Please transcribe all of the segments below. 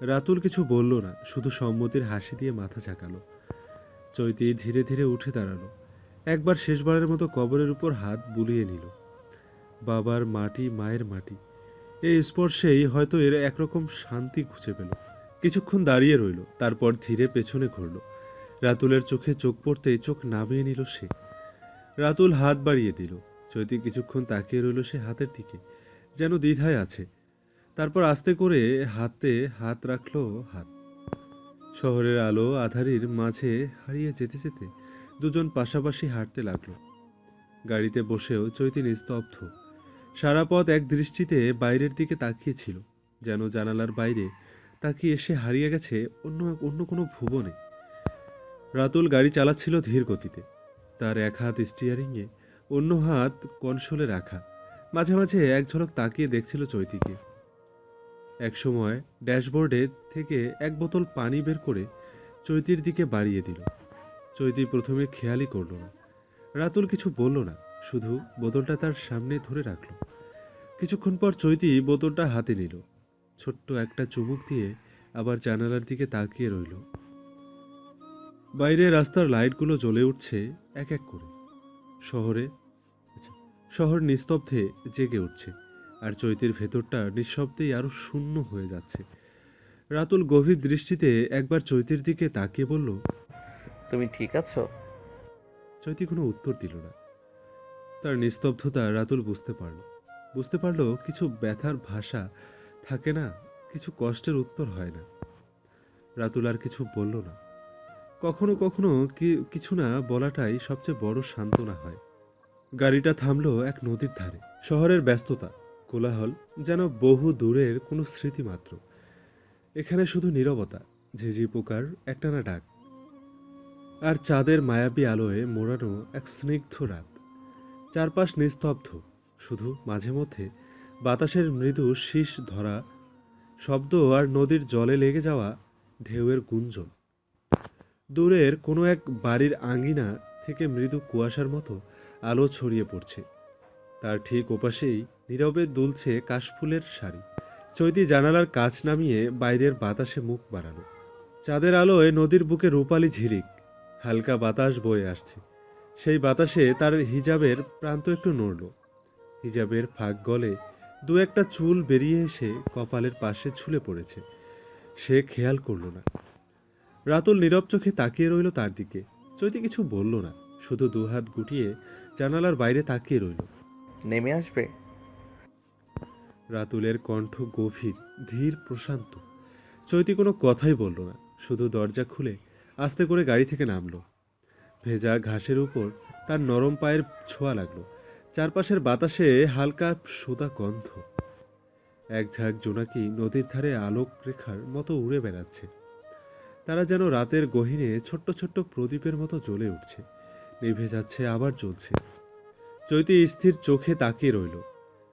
রাতুল কিছু বলল না, শুধু সম্মতির হাসি দিয়ে মাথা ঝাঁকালো। চৈতি ধীরে ধীরে উঠে দাঁড়ালো। একবার শেষবারের মতো কবরের উপর হাত বুলিয়ে নিল। বাবার মাটি, মায়ের মাটি, এই স্পর্শেই হয়তো এর একরকম শান্তি খুঁজে পেল। কিছুক্ষণ দাঁড়িয়ে রইল, তারপর ধীরে পেছনে ঘুরল। রাতুলের চোখে চোখ পড়তেই চোখ নামিয়ে নিল সে। রাতুল হাত বাড়িয়ে দিল। চৈতি কিছুক্ষণ তাকিয়ে রইল সে হাতের দিকে, যেন দ্বিধায় আছে। তারপর আস্তে করে হাতে হাত রাখলো। হাত শহরের আলো আঁধারির মাঝে হারিয়ে যেতে যেতে দুজন পাশাপাশি হাঁটতে লাগলো। গাড়িতে বসেও চৈতি নিস্তব্ধ। সারা পথ এক দৃষ্টিতে বাইরের দিকে তাকিয়েছিল, যেন জানালার বাইরে তাকিয়ে সে হারিয়ে গেছে অন্য অন্য কোনো ভুবনে। রাতুল গাড়ি চালাচ্ছিল ধীর গতিতে। তার এক হাত স্টিয়ারিংয়ে, অন্য হাত কনসোলে রাখা। মাঝে মাঝে এক ঝলক তাকিয়ে দেখছিল চৈতিকে। একসময় ড্যাশবোর্ডে থেকে এক বোতল পানি বের করে চৈতির দিকে বাড়িয়ে দিল। চৈতি প্রথমে খেয়ালই করল না। রাতুল কিছু বলল না, শুধু বোতলটা তার সামনে ধরে রাখল। কিছুক্ষণ পর চৈতি বোতলটা হাতে নিল, ছোট্ট একটা চুমুক দিয়ে আবার জানালার দিকে তাকিয়ে রইল। বাইরে রাস্তার লাইটগুলো জ্বলে উঠছে এক এক করে। শহরে আচ্ছা, শহর নিস্তব্ধে জেগে উঠছে, আর চৈতির ভেতরটা নিঃশব্দেই আরো শূন্য হয়ে যাচ্ছে। রাতুল গভীর দৃষ্টিতে একবার চৈতির দিকে তাকিয়ে বলল, তুমি ঠিক আছো? চৈতি কোনো উত্তর দিল না। তার নিস্তব্ধতা রাতুল বুঝতে পারল কিছু ব্যথার ভাষা থাকে না, কিছু কষ্টের উত্তর হয় না। রাতুল আর কিছু বলল না। কখনো কখনো কিছু না বলাটাই সবচেয়ে বড় সান্ত্বনা হয়। গাড়িটা থামলো এক নদীর ধারে। শহরের ব্যস্ততা, কোলাহল যেন বহু দূরের কোনো স্মৃতি মাত্র। এখানে শুধু নীরবতা, ঝিঝি পোকার একটানা ডাক, আর চাঁদের মায়াবী আলোয় মোড়ানো এক স্নিগ্ধ রাত। চারপাশ নিস্তব্ধ, শুধু মাঝে মধ্যে বাতাসের মৃদু শীষ ধরা শব্দ আর নদীর জলে লেগে যাওয়া ঢেউয়ের গুঞ্জন। দূরের কোনো এক বাড়ির আঙিনা থেকে মৃদু কুয়াশার মতো আলো ছড়িয়ে পড়ছে। তার ঠিক ওপাশেই নীরবে দুলছে কাশফুলের শাড়ি। চৈতি জানালার কাচ নামিয়ে বাইরের বাতাসে মুখ বাড়ালো। চাঁদের আলোয় নদীর বুকে রূপালি ঝিলিক, হালকা বাতাস বয়ে আসছে। সেই বাতাসে তার হিজাবের প্রান্ত একটু নড়ল। হিজাবের ফাঁক গলে দু একটা চুল বেরিয়ে এসে কপালের পাশে ঝুলে পড়েছে। সে খেয়াল করল না। রাতুল নীরব চোখে তাকিয়ে রইল তার দিকে। চৈতি কিছু বলল না, শুধু দুহাত গুটিয়ে জানালার বাইরে তাকিয়ে রইল। নেমে আসবে? রাতুলের কণ্ঠ গভীর, ধীর, প্রশান্ত। চৈতি কোনো কথাই বলল না, শুধু দরজা খুলে আস্তে করে গাড়ি থেকে নামলো। ভেজা ঘাসের উপর তার নরম পায়ের ছোঁয়া লাগলো। চারপাশের বাতাসে হালকা সোদা গন্ধ। এক ঝাঁক জোনাকি নদীর ধারে আলোক রেখার মতো উড়ে বেড়াচ্ছে। তারা যেন রাতের গহীনে ছোট্ট ছোট্ট প্রদীপের মতো জ্বলে উঠছে, নিভে যাচ্ছে, আবার জ্বলছে। চৈতি স্থির চোখে তাকিয়ে রইল।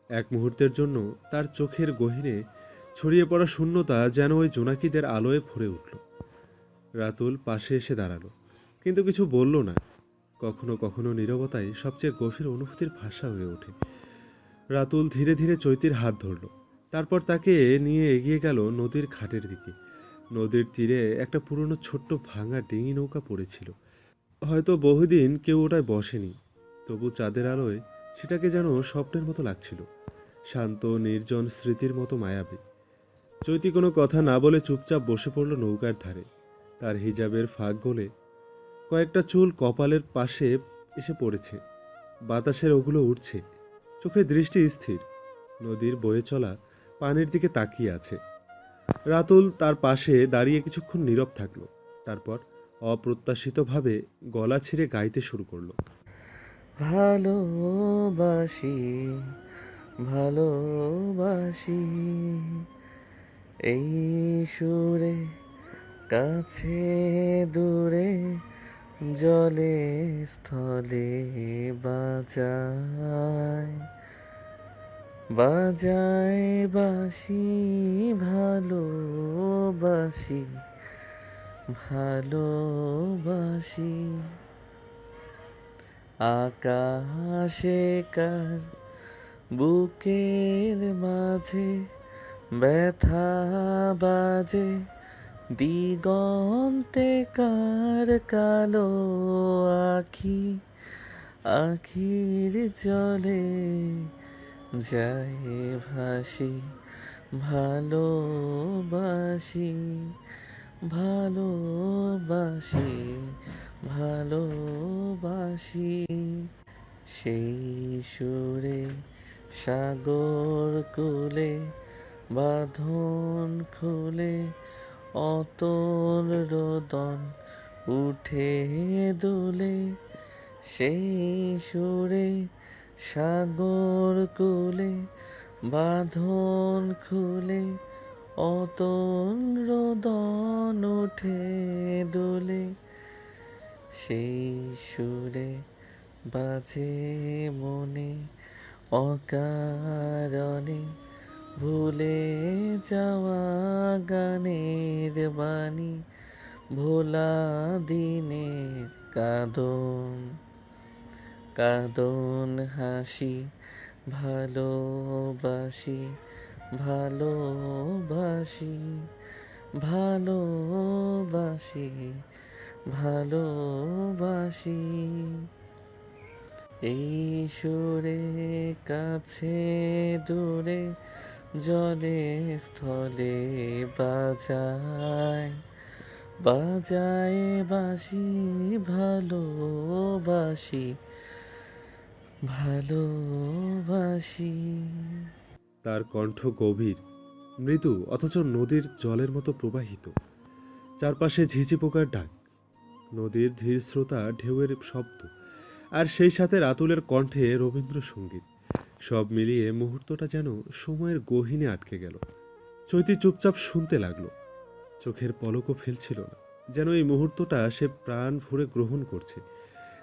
এক মুহূর্তের জন্য তার চোখের গহীনে ছড়িয়ে পড়া শূন্যতা যেন ওই জোনাকিদের আলোয় ভরে উঠল। রাতুল পাশে এসে দাঁড়ালো, কিন্তু কিছু বলল না। কখনো কখনো নীরবতাই সবচেয়ে গভীর অনুভূতির ভাষা হয়ে ওঠে। রাতুল ধীরে ধীরে চৈতির হাত ধরল, তারপর তাকে নিয়ে এগিয়ে গেল নদীর ঘাটের দিকে। নদীর তীরে একটা পুরনো ছোট্ট ভাঙা ডিঙি নৌকা পড়েছিল। হয়তো বহুদিন কেউ ওটায় বসেনি, তবু চাঁদের আলোয় সেটাকে যেন স্বপ্নের মতো লাগছিল, শান্ত, নির্জন, স্মৃতির মতো মায়াবী। চৈতি কোনো কথা না বলে চুপচাপ বসে পড়ল নৌকার ধারে। তার হিজাবের ফাঁক গলে কয়েকটা চুল কপালের পাশে এসে পড়েছে। বাতাসের ওগুলো উঠছে। চোখে দৃষ্টি স্থির, নদীর বয়ে চলা পানির দিকে তাকিয়ে আছে। রাতুল তার পাশে দাঁড়িয়ে কিছুক্ষণ নীরব থাকলো। তারপর অপ্রত্যাশিতভাবে গলা ছিঁড়ে গাইতে শুরু করলো। ভালোবাসি, ভালোবাসি, এই সুরে কাছে দূরে জলে স্থলে বাজায় বাজায় বাঁশি, ভালোবাসি, ভালোবাসি। আকাশে কার বুকের মাঝে ব্যথা বাজে দিগন্তে কার কালো আখি, আখির জলে যায় ভাসি, ভালোবাসি, ভালোবাসি, ভালোবাসি। সেই সুরে সাগর কুলে বাঁধন খুলে অতল রোদন উঠে দোলে। সেই সুরে সাগর কুলে বাঁধন খুলে অতল রোদন উঠে দোলে। সেই সুরে বাজে মনে অকারণে ভুলে যাওয়া গানের বাণী, ভোলা দিনের কাঁদন, কাঁদন হাসি, ভালোবাসি, ভালোবাসি, ভালোবাসি, ভালোবাসি। এই সুরে কাছে দূরে জলে স্থলে বাজায়, বাজায় বাঁশি, ভালোবাসি, ভালোবাসি। তার কণ্ঠ গভীর, মৃদু, অথচ নদীর জলের মতো প্রবাহিত। চারপাশে ঝিঝি পোকার ডাক, নদীর ধীর স্রোতা ঢেউয়ের শব্দ, আর সেই সাথে রাতুলের কণ্ঠে রবীন্দ্রসঙ্গীত। সব মিলিয়ে মুহূর্তটা যেন সময়ের গহীনে আটকে গেল। চৈতি চুপচাপ শুনতে লাগলো, চোখের পলকও ফেলছিল না, যেন এই মুহূর্তটা সে প্রাণ ভরে গ্রহণ করছে,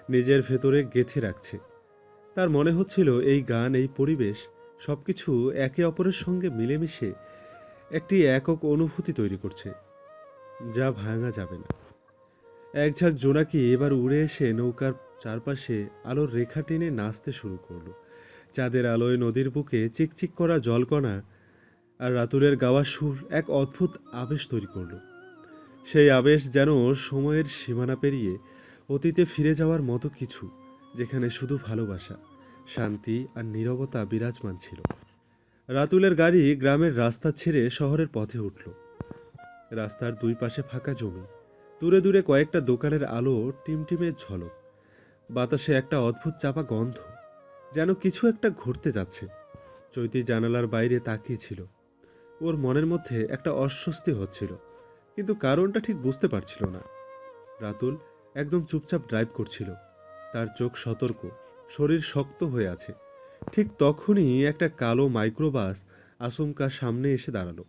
নিজের ভেতরে গেঁথে রাখছে। তার মনে হচ্ছিল এই গান, এই পরিবেশ, সবকিছু একে অপরের সঙ্গে মিলেমিশে একটি একক অনুভূতি তৈরি করছে, যা ভাঙা যাবে না। এক ঝাঁক জোনাকি এবার উড়ে এসে নৌকার চারপাশে আলোর রেখা টেনে নাচতে শুরু করলো। চাঁদের আলোয় নদীর বুকে চিকচিক করা জলকণা আর রাতুলের গাওয়া সুর এক অদ্ভুত আবেশ তৈরি করলো। সেই আবেশ যেন সময়ের সীমানা পেরিয়ে অতীতে ফিরে যাওয়ার মতো কিছু, যেখানে শুধু ভালোবাসা, শান্তি আর নীরবতা বিরাজমান ছিল। রাতুলের গাড়ি গ্রামের রাস্তা ছেড়ে শহরের পথে উঠল। রাস্তার দুই পাশে ফাঁকা জমি, দূরে দূরে কয়েকটা দোকানের আলো, টিমটিমে ঝলক, বাতাসে একটা অদ্ভুত চাপা গন্ধ, যেন কিছু একটা ঘটতে যাচ্ছে। চৈতি জানালার বাইরে তাকিয়েছিল। ওর মনের মধ্যে একটা অস্বস্তি হচ্ছিল, কিন্তু কারণটা ঠিক বুঝতে পারছিল না। রাতুল একদম চুপচাপ ড্রাইভ করছিল, তার চোখ সতর্ক, শরীর শক্ত হয়ে আছে। ঠিক তখনই একটা কালো মাইক্রোবাস আচমকা সামনে এসে দাঁড়ালো।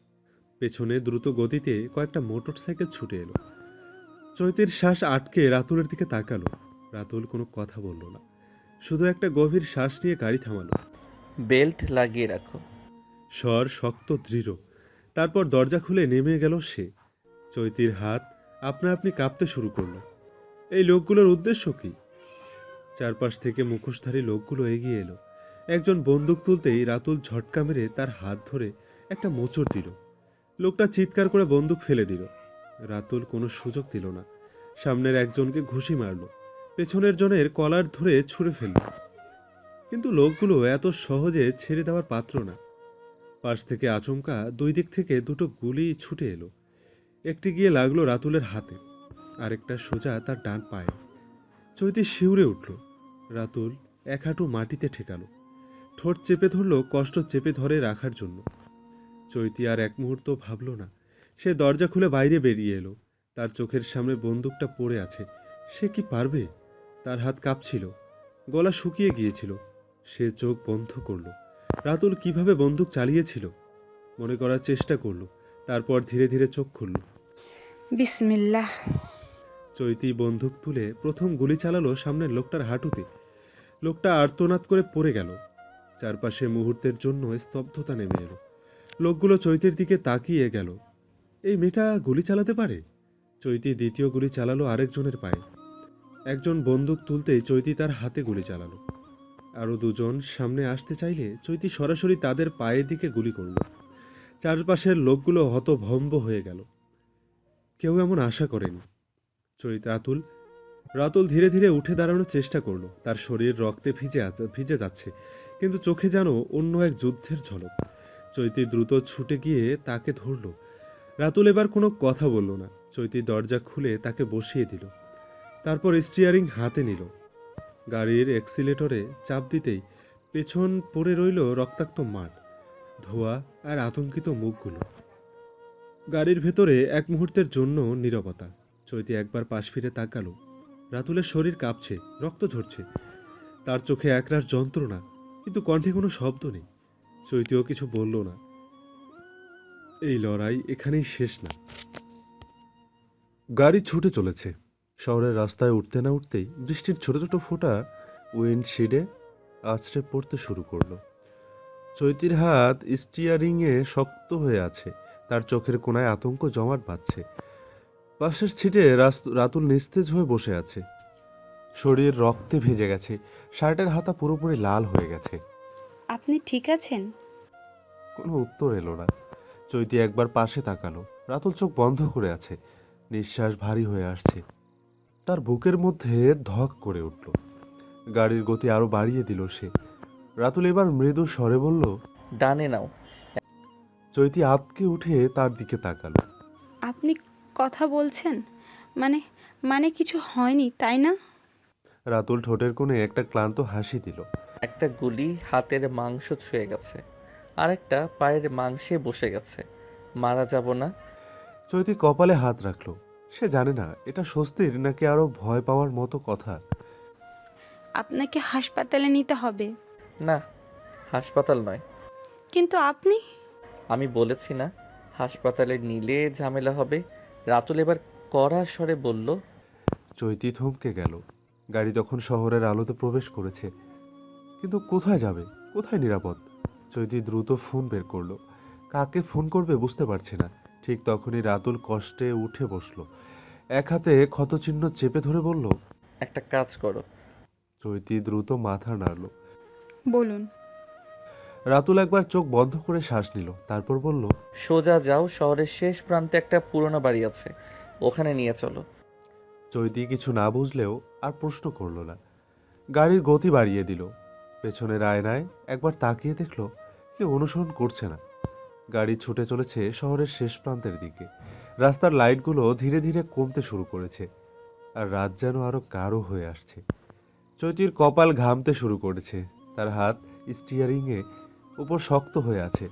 পেছনে দ্রুত গতিতে কয়েকটা মোটরসাইকেল ছুটে এলো। চৈতির শ্বাস আটকে রাতুলের দিকে তাকালো। রাতুল কোনো কথা বলল না, শুধু একটা গভীর শ্বাস নিয়ে গাড়ি থামালো। বেল্ট লাগিয়ে রাখো। স্বর শক্ত দৃঢ়। তারপর দরজা খুলে নেমে গেল সে। চৈতির হাত আপনা আপনি কাঁপতে শুরু করলো। এই লোকগুলোর উদ্দেশ্য কি? চারপাশ থেকে মুখোশধারী লোকগুলো এগিয়ে এলো। একজন বন্দুক তুলতেই রাতুল ঝটকা মেরে তার হাত ধরে একটা মোচড় দিল। লোকটা চিৎকার করে বন্দুক ফেলে দিল। রাতুল কোনো সুযোগ দিল না, সামনের একজনকে ঘুষি মারল, পেছনের জনের কলার ধরে ছুঁড়ে ফেলল। কিন্তু লোকগুলো এত সহজে ছেড়ে দেওয়ার পাত্র না। পাশ থেকে আচমকা দুই দিক থেকে দুটো গুলি ছুটে এলো। একটি গিয়ে লাগলো রাতুলের হাতে, আরেকটা সোজা তার ডান পায়ে। চৈতি শিউরে উঠল। রাতুল এক হাঁটু মাটিতে ঠেকালো, ঠোঁট চেপে ধরল কষ্ট চেপে ধরে রাখার জন্য। চৈতি আর এক মুহূর্ত ভাবল না। সে দরজা খুলে বাইরে বেরিয়ে এলো। তার চোখের সামনে বন্দুকটা পড়ে আছে। সে কি পারবে? তার হাত কাঁপছিল, গলা শুকিয়ে গিয়েছিল। সে চোখ বন্ধ করল। রাতুল কিভাবে বন্দুক চালিয়েছিল মনে করার চেষ্টা করল, তারপর ধীরে ধীরে চোখ খুলল। বিসমিল্লাহ। চৈতি বন্দুক তুলে প্রথম গুলি চালালো সামনের লোকটার হাঁটুতে। লোকটা আর্তনাদ করে পড়ে গেল। চারপাশে মুহূর্তের জন্য স্তব্ধতা নেমে এলো। লোকগুলো চৈতির দিকে তাকিয়ে গেল। এই মেয়েটা গুলি চালাতে পারে? চৈতি দ্বিতীয় গুলি চালালো আরেকজনের পায়ে। একজন বন্দুক তুলতেই চৈতি তার হাতে গুলি চালালো। আরও দুজন সামনে আসতে চাইলে চৈতি সরাসরি তাদের পায়ের দিকে গুলি করল। চারপাশের লোকগুলো হতভম্ব হয়ে গেল। কেউ এমন আশা করেনি। চৈত রাতুল রাতুল ধীরে ধীরে উঠে দাঁড়ানোর চেষ্টা করলো। তার শরীর রক্তে ভিজে যাচ্ছে, কিন্তু চোখে যেন অন্য এক যুদ্ধের ঝলক। চৈতি দ্রুত ছুটে গিয়ে তাকে ধরল। রাতুল এবার কোনো কথা বলল না। চৈতি দরজা খুলে তাকে বসিয়ে দিল, তারপর স্টিয়ারিং হাতে নিল। গাড়ির অ্যাক্সিলেটরে চাপ দিতেই পেছন পড়ে রইল রক্তাক্ত মাঠ, ধোঁয়া আর আতঙ্কিত মুখগুলো। গাড়ির ভেতরে এক মুহূর্তের জন্য নীরবতা। চৈতি একবার পাশ ফিরে তাকালো। রাতুলের শরীর কাঁপছে, রক্ত ঝরছে, তার চোখে একরাশ যন্ত্রণা, কিন্তু কণ্ঠে কোনো শব্দ নেই। চৈতিও কিছু বলল না। এই লড়াই এখানেই শেষ না। গাড়ি ছুটে চলেছে। শহরের রাস্তায় উঠতে না উঠতেই বৃষ্টির ছোট ছোট ফোঁটা উইন্ডশিডে আছড়ে পড়তে শুরু করলো। চৈতির হাত স্টিয়ারিংয়ে শক্ত হয়ে আছে, তার চোখের কোণায় আতঙ্ক জমাট বাঁধছে। পাশের সিটে রাতুল নিস্তেজ হয়ে বসে আছে। শরীর রক্তে ভেজে গেছে, শার্টের হাতা পুরোপুরি লাল হয়ে গেছে। আপনি ঠিক আছেন? কোনো উত্তর এলো না। চৈতি একবার পাশে তাকালো। রাতুল চোখ বন্ধ করে আছে, নিঃশ্বাস ভারী হয়ে আসছে। তার বুকের মধ্যে ধক করে উঠল। গাড়ির গতি আরো বাড়িয়ে দিল সে। রাতুল এবার মৃদু স্বরে বলল, ডানে নাও। চৈতি আঁতকে উঠে তার দিকে তাকালো। আপনি কথা বলছেন? মানে মানে কিছু হয়নি, তাই না? রাতুল ঠোঁটের কোণে একটা ক্লান্ত হাসি দিল। একটা গুলি হাতের মাংস ছুঁয়ে গেছে, আর একটা পায়ের মাংসে বসে গেছে। মারা যাব না। চৈতি কপালে হাত রাখলো। সে জানে না এটা স্বস্তির নাকি আরো ভয় পাওয়ার মতো কথা। আপনাকে হাসপাতালে নিতে হবে। না, হাসপাতাল নয়। কিন্তু আপনি... আমি বলেছি না, হাসপাতালে নিলে ঝামেলা হবে। রাতুল এবার কড়া স্বরে বলল, চৈতি থমকে গেল। গাড়ি তখন শহরের আলোতে প্রবেশ করেছে, কিন্তু কোথায় যাবে, কোথায় নিরাপদ? চৈতি দ্রুত ফোন বের করলো। কাকে ফোন করবে বুঝতে পারছে না। ঠিক তখনই রাতুল কষ্টে উঠে বসলো। এক হাতে ক্ষতচিহ্ন চেপে ধরে বলল, একটা কাজ করো। চৈতি দ্রুত মাথা নাড়ল। বলুন। রাতুল একবার চোখ বন্ধ করে শ্বাস নিল, তারপর বলল, সোজা যাও, শহরের শেষ প্রান্তে একটা পুরনো বাড়ি আছে, ওখানে নিয়ে চলো। চৈতি কিছু না বুঝলেও আর প্রশ্ন করল না। গাড়ির গতি বাড়িয়ে দিল। পেছনের আয়নায় একবার তাকিয়ে দেখলো কেউ অনুসরণ করছে না। গাড়ি ছুটে চলেছে শহরের শেষ প্রান্তের দিকে। রাস্তার লাইটগুলো ধীরে ধীরে কমতে শুরু করেছে, আর রাত যেন আরো গাঢ় হয়ে আসছে। চৈতির কপাল ঘামতে শুরু করেছে। তার হাত স্টিয়ারিংয়ে উপর শক্ত হয়ে আছে।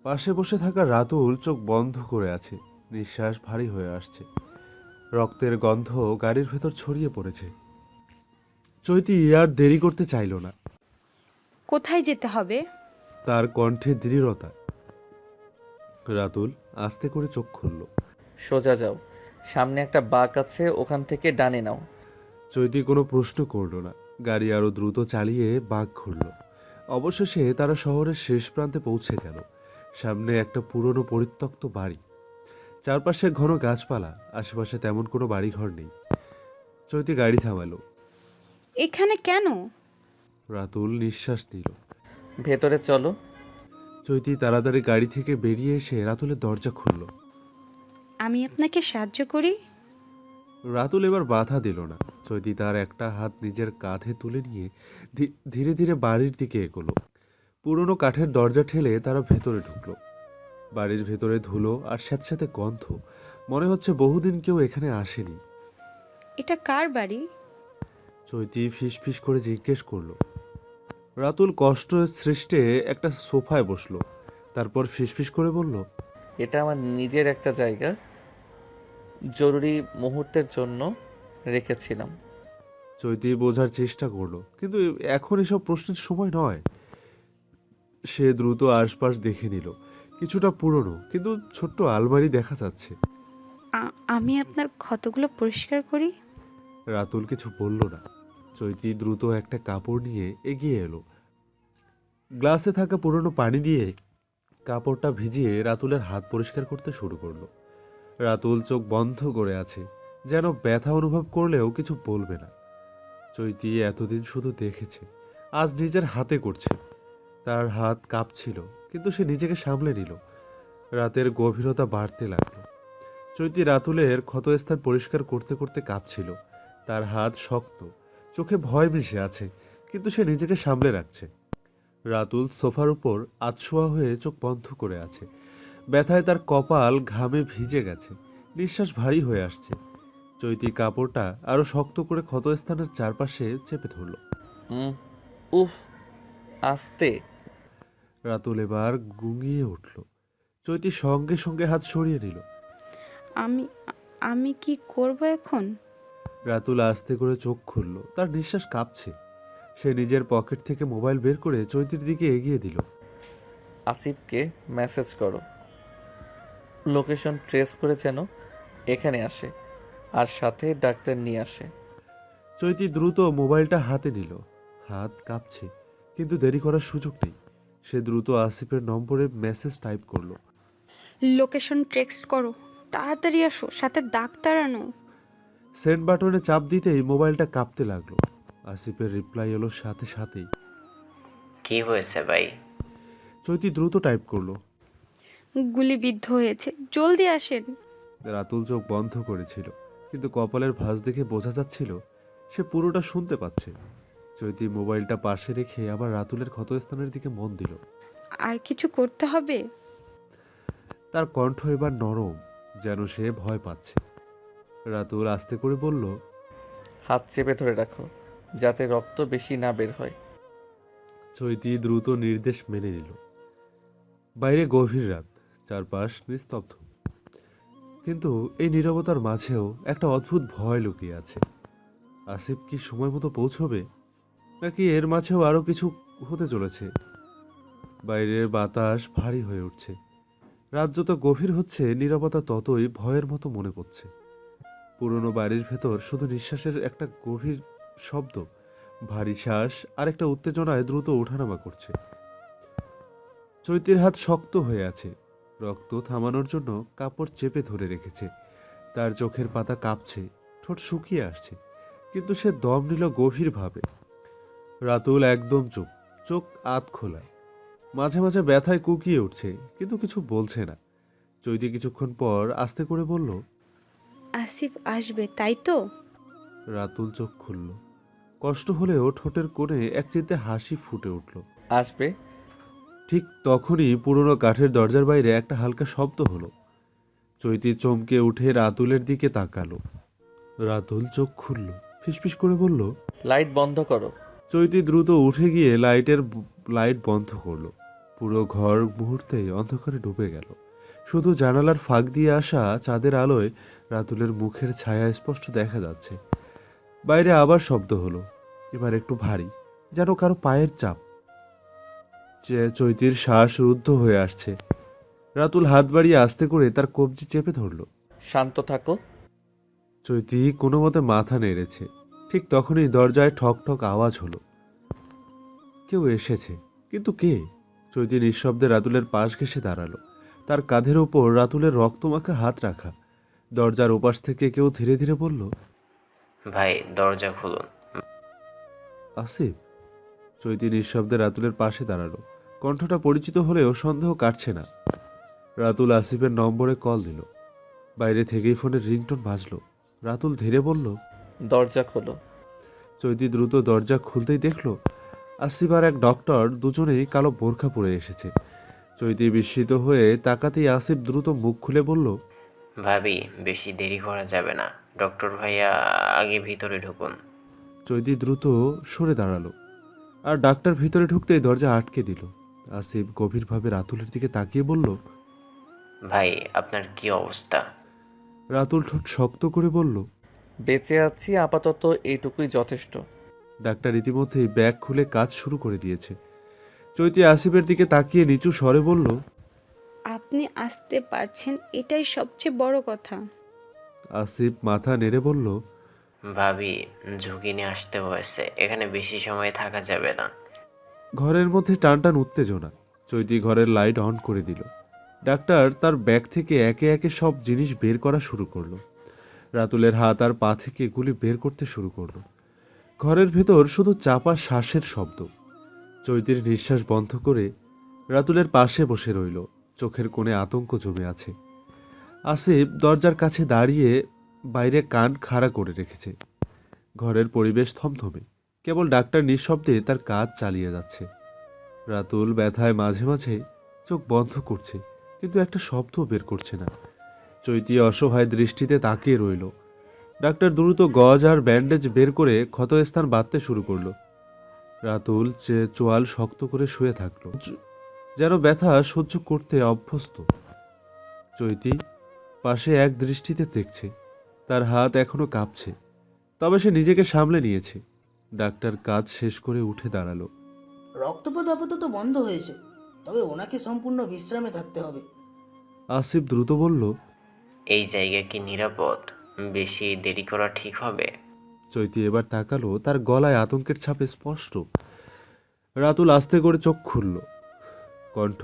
পাশে বসে থাকা রাতুল চোখ বন্ধ করে আছে, নিঃশ্বাস ভারী হয়ে আসছে। রক্তের গন্ধ গাড়ির ভেতর ছড়িয়ে পড়েছে। চৈতি আর দেরি করতে চাইল না। কোথায় যেতে হবে? তার কণ্ঠে দৃঢ়তা। রাতুল আস্তে করে চোখ খুলল। সোজা যাও, সামনে একটা বাঁক আছে, ওখান থেকে ডানে নাও। চৈতি কোনো প্রশ্ন করল না। গাড়ি আরো দ্রুত চালিয়ে বাঁক ঘুরল। অবশেষে তারা শহরের শেষ প্রান্তে পৌঁছে গেল। সামনে একটা পুরনো পরিত্যক্ত বাড়ি, চারপাশে ঘন গাছপালা, আশেপাশে তেমন কোনো বাড়িঘর নেই। চৈতি গাড়ি থামালো। এখানে কেন? রাতুল নিঃশ্বাস নিল। ভেতরে চলো। চৈতি তাড়াতাড়ি গাড়ি থেকে বেরিয়ে এসে রাতুলের দরজা খুলল। আমি আপনাকে সাহায্য করি? রাতুল এবার বাধা দিল না। চৈতি তার একটা হাত নিজের কাঁধে তুলে নিয়ে ধীরে ধীরে বাড়ির দিকে এগোলো। পুরনো কাঠের দরজা ঠেলে তারা ভেতরে ঢুকলো। বাড়ির ভেতরে ধুলো আর স্যাঁতস্যাঁতে গন্ধ। মনে হচ্ছে বহুদিন কেউ এখানে আসেনি। এটা কার বাড়ি? চৈতি ফিস ফিস করে জিজ্ঞেস করলো। রাতুল কষ্ট সৃষ্টে একটা সোফায় বসলো, তারপর ফিসফিস করে বলল, এটা আমার নিজের একটা জায়গা, জরুরি মুহূর্তের জন্য রেখেছিলাম। চৈতি বোঝার চেষ্টা করলো, কিন্তু এখন এসব প্রশ্নের সময় নয়। সে দ্রুত আশপাশ দেখে নিল। কিছুটা পুরনো, কিন্তু ছোট্ট আলমারি দেখা যাচ্ছে। আমি আপনার ক্ষতগুলো পরিষ্কার করি। রাতুল কিছু বলল না। চৈতি দ্রুত একটা কাপড় নিয়ে এগিয়ে এলো। গ্লাসে থাকা পুরনো পানি দিয়ে কাপড়টা ভিজিয়ে রাতুলের হাত পরিষ্কার করতে শুরু করলো। রাতুল চোখ বন্ধ করে আছে, যেন ব্যথা অনুভব করলেও কিছু বলবে না। চৈতি এতদিন শুধু দেখেছে, আজ নিজের হাতে করছে। তার হাত কাঁপছিল, কিন্তু সে নিজেকে সামলে নিল। রাতের গভীরতা বাড়তে লাগলো। চৈতি রাতুলের ক্ষতস্থান পরিষ্কার করতে করতে কাঁপছিল। তার হাত শক্ত, চোখে ভয় মিশে আছে, কিন্তু সে নিজেকে সামলে রাখছে। রাতুল সোফার উপর আধশোয়া হয়ে চোখ বন্ধ করে আছে। ব্যথায় তার কপাল ঘামে ভিজে গেছে, নিঃশ্বাস ভারী হয়ে আসছে। চৈতি কাপড়টা আরো শক্ত করে ক্ষতস্থানের চারপাশে চেপে ধরল। হুম, উফ, আস্তে। রাতুল এবার গুঙিয়ে উঠল। চৈতি সঙ্গে সঙ্গে হাত সরিয়ে নিল। আমি আমি কি করব এখন? রাতুল আস্তে করে চোখ খুলল। তার নিঃশ্বাস কাঁপছে। সে নিজের পকেট থেকে মোবাইল বের করে চৈতির দিকে এগিয়ে দিল। আসিফকে মেসেজ করো, লোকেশন ট্রেস করে যেন এখানে আসে, আর সাথে ডাক্তার নিয়ে আসে। চৈতি দ্রুত মোবাইলটা হাতে নিল। হাত কাঁপছে, কিন্তু দেরি করার সুযোগ নেই। সে দ্রুত আসিফের নম্বরে মেসেজ টাইপ করলো। লোকেশন টেক্সট করো, তাড়াতাড়ি আসো, সাথে ডাক্তার আনো। সেন্ড বাটনে চাপ দিতেই মোবাইলটা কাঁপতে লাগলো। আসিফের রিপ্লাই এলো সাথে সাথেই। কি হয়েছে ভাই? চৈতি দ্রুত টাইপ করলো। গুলিবিদ্ধ হয়েছে, জলদি আসেন। রাতুল চোখ বন্ধ করেছিল, কিন্তু কপালের ভাঁজ দেখে বোঝা যাচ্ছিল সে পুরোটা শুনতে পাচ্ছে। চৈতি মোবাইলটা পাশে রেখে আবার রাতুলের ক্ষতস্থানের দিকে মন দিল। আর কিছু করতে হবে? তার কণ্ঠ এবার নরম, যেন সে ভয় পাচ্ছে। রাতুল আস্তে করে বলল, হাত চেপে ধরে রাখো, যাতে রক্ত বেশি না বের হয়। চৈতি দ্রুত নির্দেশ মেনে নিল। বাইরে গভীর রাত, চারপাশ নিস্তব্ধ, কিন্তু এই নীরবতার মাঝেও একটা অদ্ভুত ভয় লুকিয়ে আছে। আসিফ কি সময় মতো পৌঁছবে, নাকি এর মাঝেও আরো কিছু হতে চলেছে? বাইরের বাতাস ভারী হয়ে উঠছে। রাত যত গভীর হচ্ছে, নীরবতা ততই ভয়ের মতো মনে পড়ছে। পুরনো বাড়ির ভেতর শুধু নিঃশ্বাসের একটা গভীর শব্দ, ভারী শ্বাস আর একটা উত্তেজনায় দ্রুত ওঠানামা করছে। চৈতির হাত শক্ত হয়ে আছে, রক্ত থামানোর জন্য কাপড় চেপে ধরে রেখেছে। তার চোখের পাতা কাঁপছে, ঠোঁট শুকিয়ে আসছে, কিন্তু সে দম নিল গভীরভাবে। রাতুল একদম চুপ, চোখ আধ খোলা, মাঝে মাঝে ব্যথায় কুকিয়ে উঠছে, কিন্তু কিছু বলছে না। চৈতি কিছুক্ষণ পর আস্তে করে বলল, আসিফ আসবে, তাই তো? রাতুল চোখ খুলল। কষ্ট হলেও ঠোঁটের কোণে এক চিলতে হাসি ফুটে উঠল। আসবে। ঠিক তখনই পুরনো কাঠের দরজার বাইরে একটা হালকা শব্দ হলো। চৈতি চমকে উঠে রাতুলের দিকে তাকালো। রাতুল চোখ খুলল, ফিসফিস করে বলল। লাইট বন্ধ করো। চৈতি দ্রুত উঠে গিয়ে লাইট বন্ধ করলো। পুরো ঘর মুহূর্তেই অন্ধকারে ডুবে গেল। শুধু জানালার ফাঁক দিয়ে আসা চাঁদের আলোয় রাতুলের মুখের ছায়া স্পষ্ট দেখা যাচ্ছে। বাইরে আবার শব্দ হলো, এবার একটু ভারী, যেন কারো পায়ের চাপ। চৈতির শ্বাস রুদ্ধ হয়ে আসছে। রাতুল হাত বাড়িয়ে আস্তে করে তার কবজি চেপে ধরল। শান্ত থাকো। চৈতি কোনো মতে মাথা নেড়েছে। ঠিক তখনই দরজায় ঠক ঠক আওয়াজ হলো। কেউ এসেছে, কিন্তু কে? চৈতি নিঃশব্দে রাতুলের পাশ ঘেঁষে দাঁড়ালো। তার কাঁধের ওপর রাতুলের রক্তমাখা হাত রাখা। দরজার ওপাশ থেকে কেউ ধীরে ধীরে বলল, ভাই দরজা খুলুন। আসিফ। চৈতি নিঃশব্দে রাতুলের পাশে দাঁড়ালো। কণ্ঠটা পরিচিত হলেও সন্দেহ কাটছে না। রাতুল আসিফের নম্বরে কল দিল। বাইরে থেকেই ফোনের রিংটোন বাজলো। রাতুল ধীরে বলল, দরজা খোলো। চৈতি দ্রুত দরজা খুলতেই দেখলো আসিফ আর এক ডক্টর দুজনেই কালো বোরখা পরে এসেছে। চৈতি বিস্মিত হয়ে তাকাতেই আসিফ দ্রুত মুখ খুলে বলল, ভাবি বেশি দেরি করা যাবে না, ডক্টর ভাইয়া আগে ভিতরে ঢুকুন। চৈতি দ্রুত সরে দাঁড়ালো, আর ডাক্তার ভিতরে ঢুকতেই দরজা আটকে দিল। আসিফ গভীরভাবে রাতুলের দিকে তাকিয়ে বলল, ভাই আপনার কি অবস্থা? রাতুল ঠোঁট শক্ত করে বলল, বেঁচে আছি, আপাতত এইটুকুই যথেষ্ট। ডাক্তার ইতিমধ্যেই ব্যাগ খুলে কাজ শুরু করে দিয়েছে। চৈতি আসিফের দিকে তাকিয়ে নিচু স্বরে বলল, আপনি আসতে পারছেন, এটাই সবচেয়ে বড় কথা। আসিফ মাথা নেড়ে বলল, ভাবি ঝুঁকি নিয়ে আসতে হয়েছে, এখানে বেশি সময় থাকা যাবে না। ঘরের মধ্যে টান টান উত্তেজনা। চৈতি ঘরের লাইট অন করে দিল। ডাক্তার তার ব্যাগ থেকে একে একে সব জিনিস বের করা শুরু করলো। রাতুলের হাত আর পা থেকে গুলি বের করতে শুরু করলো। ঘরের ভেতর শুধু চাপা শ্বাসের শব্দ। চৈতির নিঃশ্বাস বন্ধ করে রাতুলের পাশে বসে রইল। চোখের কোণে আতঙ্ক জমে আছে। আসিফ দরজার কাছে দাঁড়িয়ে বাইরে কান খাড়া করে রেখেছে। ঘরের পরিবেশ থমথমে, কেবল ডাক্তার নিঃশব্দে তার কাজ চালিয়ে যাচ্ছে। রাতুল ব্যথায় মাঝে মাঝে চোখ বন্ধ করছে, কিন্তু একটা শব্দ বের করছে না। চৈতি অসহায় দৃষ্টিতে তাকিয়ে রইল। ডাক্তার দ্রুত গজ আর ব্যান্ডেজ বের করে ক্ষতস্থান বাঁধতে শুরু করলো। রাতুল চোয়াল শক্ত করে শুয়ে থাকলো, যেন ব্যথা সহ্য করতে অভ্যস্ত। চৈতি পাশে এক দৃষ্টিতে দেখছে, তার হাত এখনো কাঁপছে, তবে সে নিজেকে সামলে নিয়েছে। ডাক্তার কাজ শেষ করে উঠে দাঁড়ালো। রক্তপাত আপাতত বন্ধ হয়েছে, তবে ওনাকে সম্পূর্ণ বিশ্রামে থাকতে হবে। আসিফ দ্রুত বলল, এই জায়গা কি নিরাপদ? বেশি দেরি করা ঠিক হবে? চৈতি এবার তাকালো, তার গলায় আতঙ্কের ছাপ স্পষ্ট। রাতুল আস্তে করে চোখ খুলল, কণ্ঠ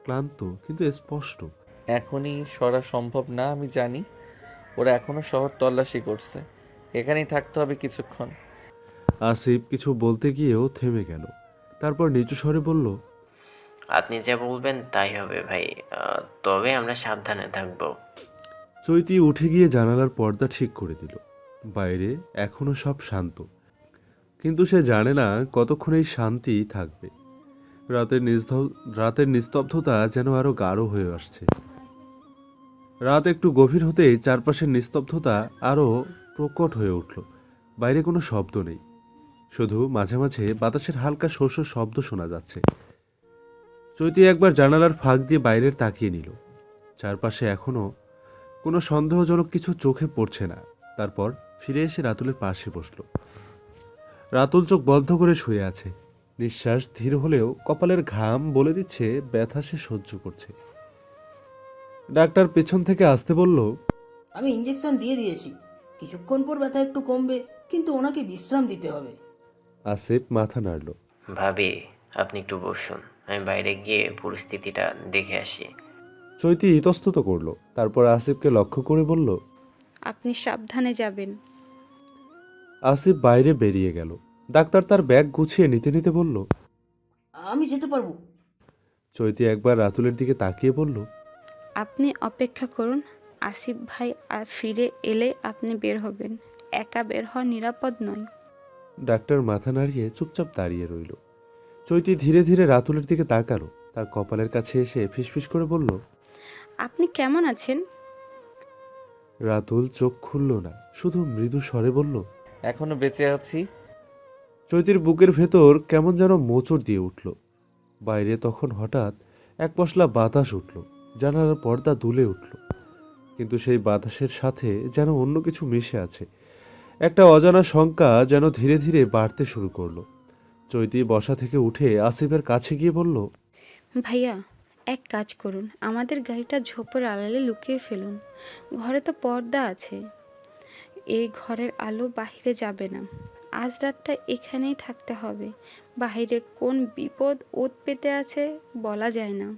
ক্লান্ত কিন্তু স্পষ্ট। এখনই সরা সম্ভব না, আমি জানি। ওরা এখনো শহর তল্লাশি করছে, এখানেই থাকতে হবে কিছুক্ষণ। আসিফ কিছু বলতে গিয়েও থেমে গেল, তারপর নিচু স্বরে বলল, আপনি যা বলবেন তাই হবে ভাই। তবে আমরা সাবধানে থাকবো। চৈতি উঠে গিয়ে জানালার পর্দা ঠিক করে দিল। বাইরে এখনো সব শান্ত, কিন্তু সে জানে না কতক্ষণ এই শান্তি থাকবে। রাতের নিস্তব্ধতা যেন আরো গাঢ় হয়ে আসছে। রাত একটু গভীর হতেই চারপাশের নিস্তব্ধতা আরো প্রকট হয়ে উঠল। বাইরে কোনো শব্দ নেই, শুধু মাঝে মাঝে বাতাসের হালকা শস্য শব্দ শোনা যাচ্ছে। চৈতি একবার জানালার ফাঁক দিয়ে বাইরের তাকিয়ে নিল। চারপাশে এখনো কোনো সন্দেহজনক কিছু চোখে পড়ছে না। তারপর ফিরে এসে রাতুলের পাশে বসল। রাতুল চোখ বন্ধ করে শুয়ে আছে, নিঃশ্বাস ধীর হলেও কপালের ঘাম বলে দিচ্ছে ব্যথা সে সহ্য করছে। ডাক্তার পেছন থেকে আসতে বলল, আমি ইঞ্জেকশন দিয়ে দিয়েছি, কিছুক্ষণ পর ব্যথা একটু কমবে, কিন্তু ওনাকে বিশ্রাম দিতে হবে। আসিফ মাথা নাড়ল। ভাবি, আপনি একটু বসুন, আমি বাইরে গিয়ে পরিস্থিতিটা দেখে আসি। চৈতি ইতস্তত করল, তারপর আসিফকে লক্ষ্য করে বলল, আপনি সাবধানে যাবেন। আসিফ বাইরে বেরিয়ে গেল। ডাক্তার তার ব্যাগ গুছিয়ে নিতে নিতে বলল, আমি যেতে পারবো। চৈতি একবার রাতুলের দিকে তাকিয়ে বলল, আপনি অপেক্ষা করুন, আসিফ ভাই আর ফিরে এলে আপনি বের হবেন। একা বের হওয়া নিরাপদ নয়। ডাক্তার মাথা নাড়িয়ে চুপচাপ দাঁড়িয়ে রইল। চৈতি ধীরে ধীরে রাতুলের দিকে তাকালো, তার কপালের কাছে এসে ফিসফিস করে বলল, আপনি কেমন আছেন? রাতুল চোখ খুলল না, শুধু মৃদু স্বরে বলল, এখনো বেঁচে আছি। চৈতির বুকের ভেতর কেমন যেন মোচড় দিয়ে উঠল। বাইরে তখন হঠাৎ এক পশলা বাতাস উঠল, জানালার পর্দা দুলে উঠল, কিন্তু সেই বাতাসের সাথে যেন অন্য কিছু মিশে আছে। একটা অজানা শঙ্কা যেন ধীরে ধীরে বাড়তে শুরু করলো। চৈতি বসা থেকে উঠে আসিফের কাছে গিয়ে বলল, ভাইয়া, এক কাজ করুন, আমাদের গাড়িটা ঝোপের আড়ালে লুকিয়ে ফেলুন। ঘরে তো পর্দা আছে, এই ঘরের আলো বাহিরে যাবে না। আজ রাতটা এখানেই থাকতে হবে। বাহিরে কোন বিপদ ওত পেতে আছে বলা যায় না।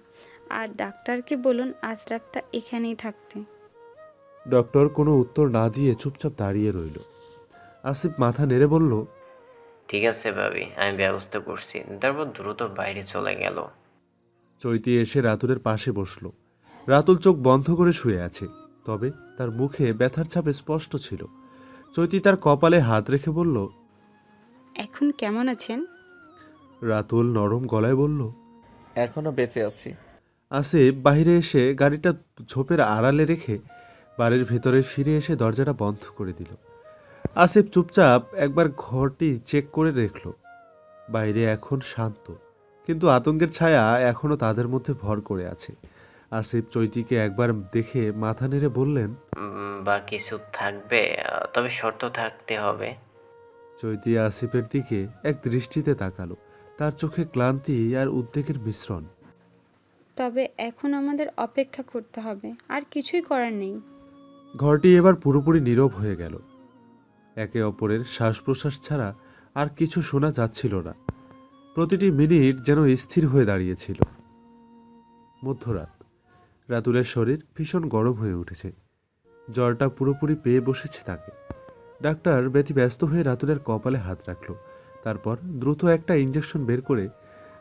আর ডাক্তারকে বলুন আজ রাতটা এখানেই থাকতে। ডক্টর কোনো উত্তর না দিয়ে চুপচাপ দাঁড়িয়ে রইল। আসিফ মাথা নেড়ে বলল, ঠিক আছে ভাবি, আমি ব্যবস্থা করছি। তারপর দ্রুত বাইরে চলে গেল। চৈতি এসে রাতুলের পাশে বসলো। রাতুল চোখ বন্ধ করে শুয়ে আছে, তবে তার মুখে ব্যথার ছাপ স্পষ্ট ছিল। চৈতি তার কপালে হাত রেখে বলল, এখন কেমন আছেন? রাতুল নরম গলায় বলল। এখনো বেঁচে আছি। আসিফ বাইরে এসে গাড়িটা ঝোপের আড়ালে রেখে বাড়ির ভেতরে ফিরে এসে দরজাটা বন্ধ করে দিল। আসিফ চুপচাপ একবার ঘরটি চেক করে দেখল। বাইরে এখন শান্ত, কিন্তু আতঙ্কের ছায়া এখনো তাদের মধ্যে ভর করে আছে। আসিফ চৈতিকে একবার দেখে মাথা নেড়ে বললেন, বা কিছু থাকবে, তবে শর্ত থাকতে হবে। চৈতি আসিফের দিকে এক দৃষ্টিতে তাকালো, তার চোখে ক্লান্তি আর উদ্বেগের মিশ্রণ। তবে এখন আমাদের অপেক্ষা করতে হবে, আর কিছুই করার নেই। ঘরটি এবার পুরোপুরি নীরব হয়ে গেল। একে অপরের শ্বাস প্রশ্বাস ছাড়া আর কিছু শোনা যাচ্ছিল না। প্রতিটি মিনিট যেন স্থির হয়ে দাঁড়িয়েছিল। মধ্যরাত। রাতুলের শরীর ভীষণ গরম হয়ে উঠেছে, জ্বরটা পুরোপুরি পেয়ে বসেছে তাকে। ডাক্তার ব্যস্ত হয়ে রাতুলের কপালে হাত রাখল, তারপর দ্রুত একটা ইঞ্জেকশন বের করে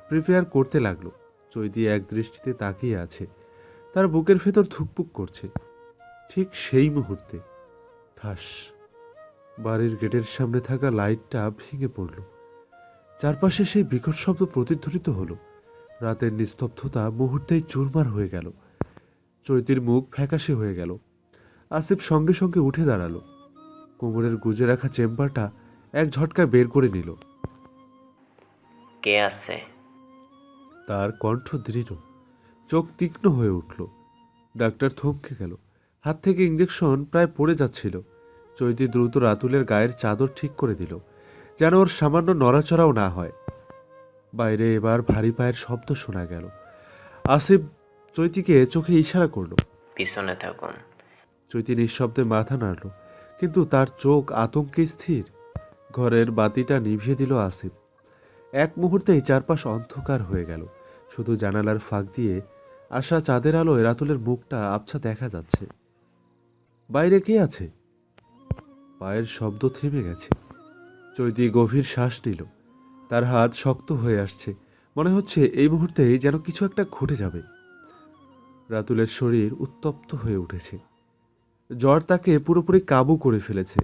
প্রিপেয়ার করতে লাগলো। চৈতি এক দৃষ্টিতে তাকিয়ে আছে, তার বুকের ভেতর ধুকপুক করছে। ঠিক সেই মুহূর্তে ঠাস, বাড়ির গেটের সামনে থাকা লাইটটা ভেঙে পড়ল। চারপাশে সেই বিকট শব্দ প্রতিধ্বনিত হলো। রাতের নিস্তব্ধতা মুহূর্তেই চুরমার হয়ে গেল। চৈতির মুখ ফ্যাকাশে হয়ে গেল। আসিফ সঙ্গে সঙ্গে উঠে দাঁড়ালো। কোমরের গুজে রাখা চেম্বারটা এক ঝটকায় বের করে নিল। কে আছে? তার কণ্ঠ দৃঢ়, চোখ তীক্ষ্ণ হয়ে উঠল। ডাক্তার থমকে গেল। হাত থেকে ইঞ্জেকশন প্রায় পড়ে যাচ্ছিল। চৈতি দ্রুত রাতুলের গায়ের চাদর ঠিক করে দিল, যেন ওর সামান্য নড়াচড়াও না হয়। বাইরে এবার ভারী পায়ের শব্দ শোনা গেল। আসিফ চৈতিকে চোখে ইশারা করলো। পিছনে থাকুন। চৈতি নিঃশব্দে মাথা নাড়ল, কিন্তু তার চোখ আতঙ্কে স্থির। ঘরের বাতিটা নিভিয়ে দিল আসিফ। এক মুহূর্তেই চারপাশ অন্ধকার হয়ে গেল। শুধু জানালার ফাঁক দিয়ে আসা চাঁদের আলোয় রাতুলের মুখটা আবছা দেখা যাচ্ছে। বাইরে কে আছে? পায়ের শব্দ থেমে গেছে। চৈতি গভীর শ্বাস নিল। তার হাত শক্ত হয়ে আসছে। মনে হচ্ছে এই মুহূর্তেই যেন কিছু একটা ঘটে যাবে। রাতুলের শরীর উত্তপ্ত হয়ে উঠেছে। জ্বর তাকে পুরোপুরি কাবু করে ফেলেছে।